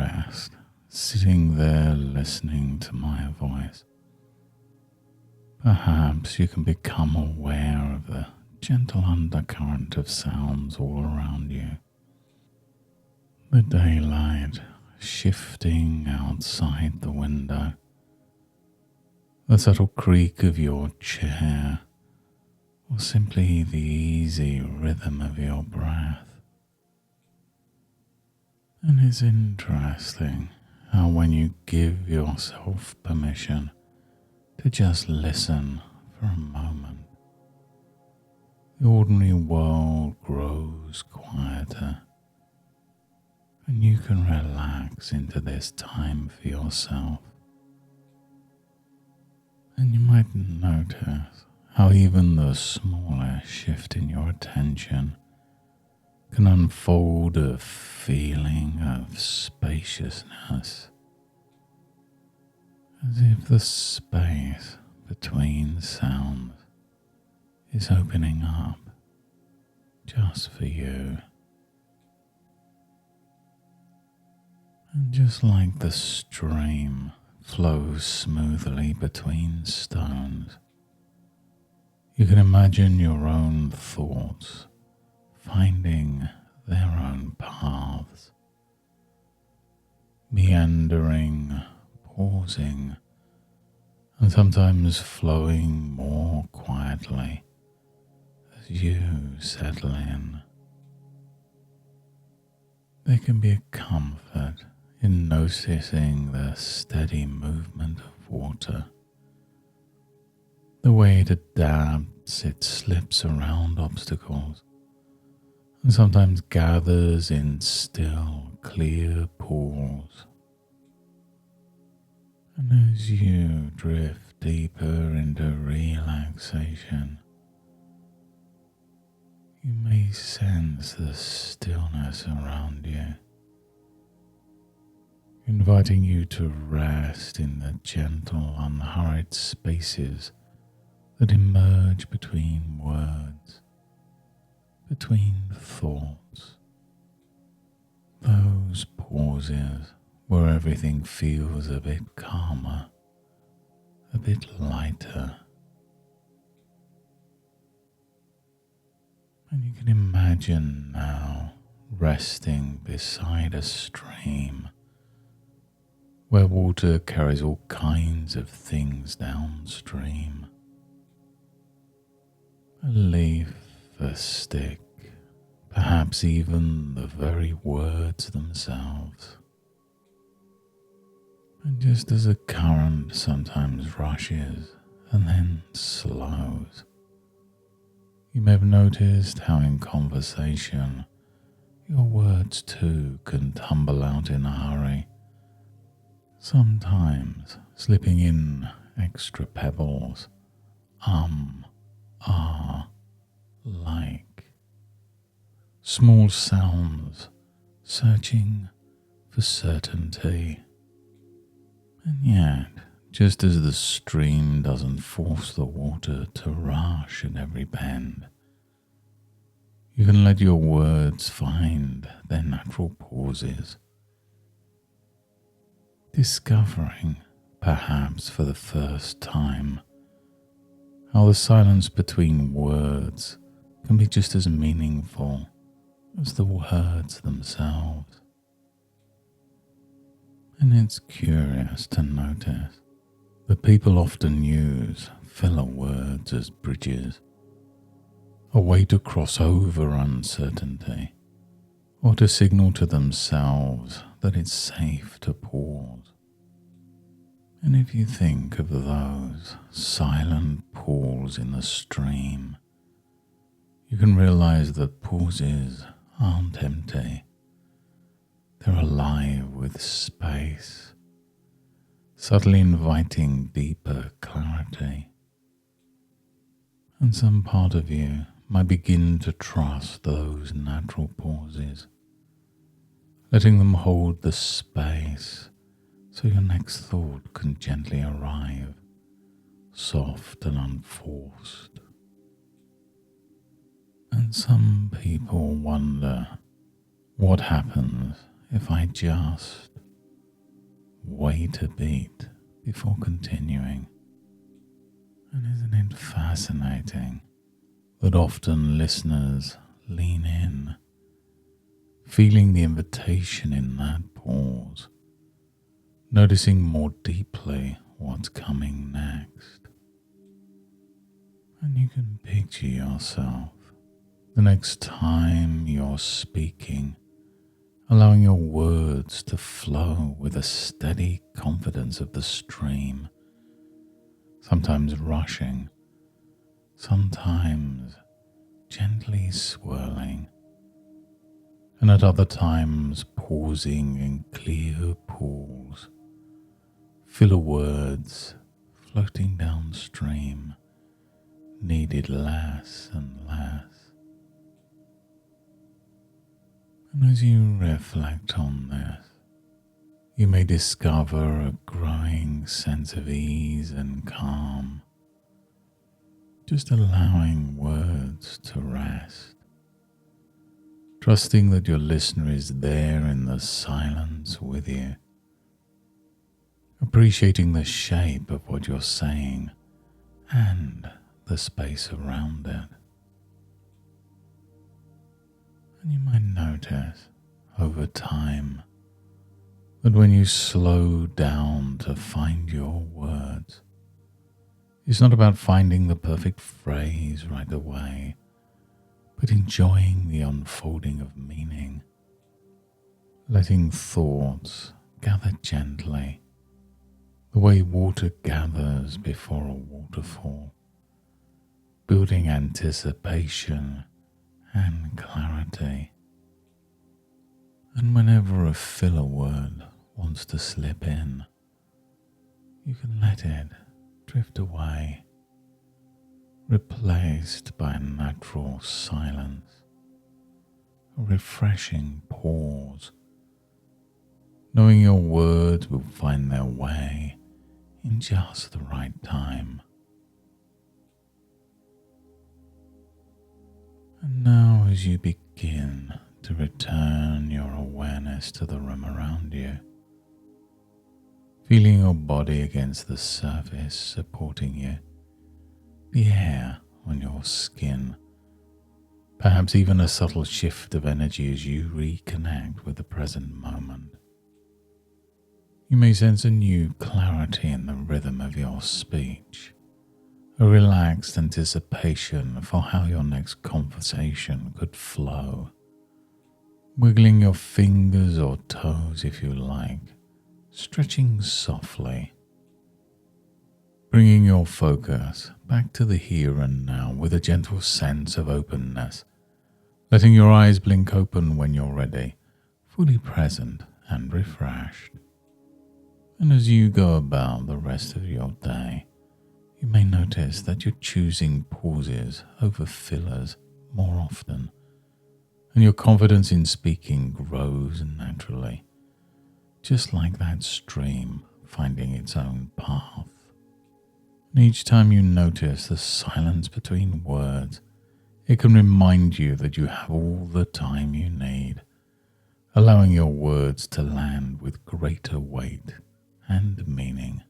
rest, sitting there listening to my voice, perhaps you can become aware of the gentle undercurrent of sounds all around you. The daylight shifting outside the window, the subtle creak of your chair, or simply the easy rhythm of your breath. And it's interesting how when you give yourself permission to just listen for a moment, the ordinary world grows quieter and you can relax into this time for yourself. And you might notice how even the smallest shift in your attention can unfold a feeling of spaciousness, as if the space between sounds is opening up just for you. And just like the stream flows smoothly between stones, you can imagine your own thoughts finding their own paths, meandering, pausing, and sometimes flowing more quietly as you settle in. There can be a comfort in noticing the steady movement of water, the way it adapts, it slips around obstacles, and sometimes gathers in still, clear pools. And as you drift deeper into relaxation, you may sense the stillness around you, inviting you to rest in the gentle, unhurried spaces that emerge between words, between thoughts, those pauses where everything feels a bit calmer, a bit lighter. And you can imagine now resting beside a stream where water carries all kinds of things downstream. A leaf, a stick, perhaps even the very words themselves. And just as a current sometimes rushes and then slows, you may have noticed how in conversation your words too can tumble out in a hurry, sometimes slipping in extra pebbles, like small sounds searching for certainty. And yet, just as the stream doesn't force the water to rush at every bend, you can let your words find their natural pauses, discovering, perhaps for the first time, how the silence between words can be just as meaningful as the words themselves. And it's curious to notice that people often use filler words as bridges, a way to cross over uncertainty, or to signal to themselves that it's safe to pause. And if you think of those silent pools in the stream, you can realize that pauses aren't empty. They're alive with space, subtly inviting deeper clarity. And some part of you might begin to trust those natural pauses, letting them hold the space so your next thought can gently arrive, soft and unforced. And some people wonder, what happens if I just wait a beat before continuing. And isn't it fascinating that often listeners lean in, feeling the invitation in that pause, noticing more deeply what's coming next. And you can picture yourself the next time you're speaking, allowing your words to flow with a steady confidence of the stream, sometimes rushing, sometimes gently swirling, and at other times pausing in clear pools, filler words floating downstream, needed less and less. And as you reflect on this, you may discover a growing sense of ease and calm, just allowing words to rest, trusting that your listener is there in the silence with you, appreciating the shape of what you're saying and the space around it. And you might notice over time that when you slow down to find your words, it's not about finding the perfect phrase right away, but enjoying the unfolding of meaning, letting thoughts gather gently, the way water gathers before a waterfall, building anticipation and clarity. And whenever a filler word wants to slip in, you can let it drift away, replaced by a natural silence, a refreshing pause, knowing your words will find their way in just the right time. And now as you begin to return your awareness to the room around you, feeling your body against the surface supporting you, the air on your skin, perhaps even a subtle shift of energy as you reconnect with the present moment. You may sense a new clarity in the rhythm of your speech, a relaxed anticipation for how your next conversation could flow. Wiggling your fingers or toes if you like, stretching softly. Bringing your focus back to the here and now with a gentle sense of openness, letting your eyes blink open when you're ready, fully present and refreshed. And as you go about the rest of your day, you may notice that you're choosing pauses over fillers more often, and your confidence in speaking grows naturally, just like that stream finding its own path. And each time you notice the silence between words, it can remind you that you have all the time you need, allowing your words to land with greater weight and meaning.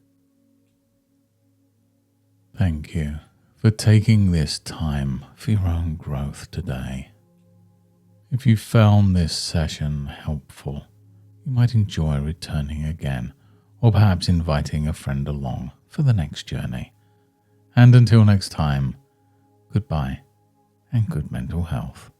Thank you for taking this time for your own growth today. If you found this session helpful, you might enjoy returning again, or perhaps inviting a friend along for the next journey. And until next time, goodbye and good mental health.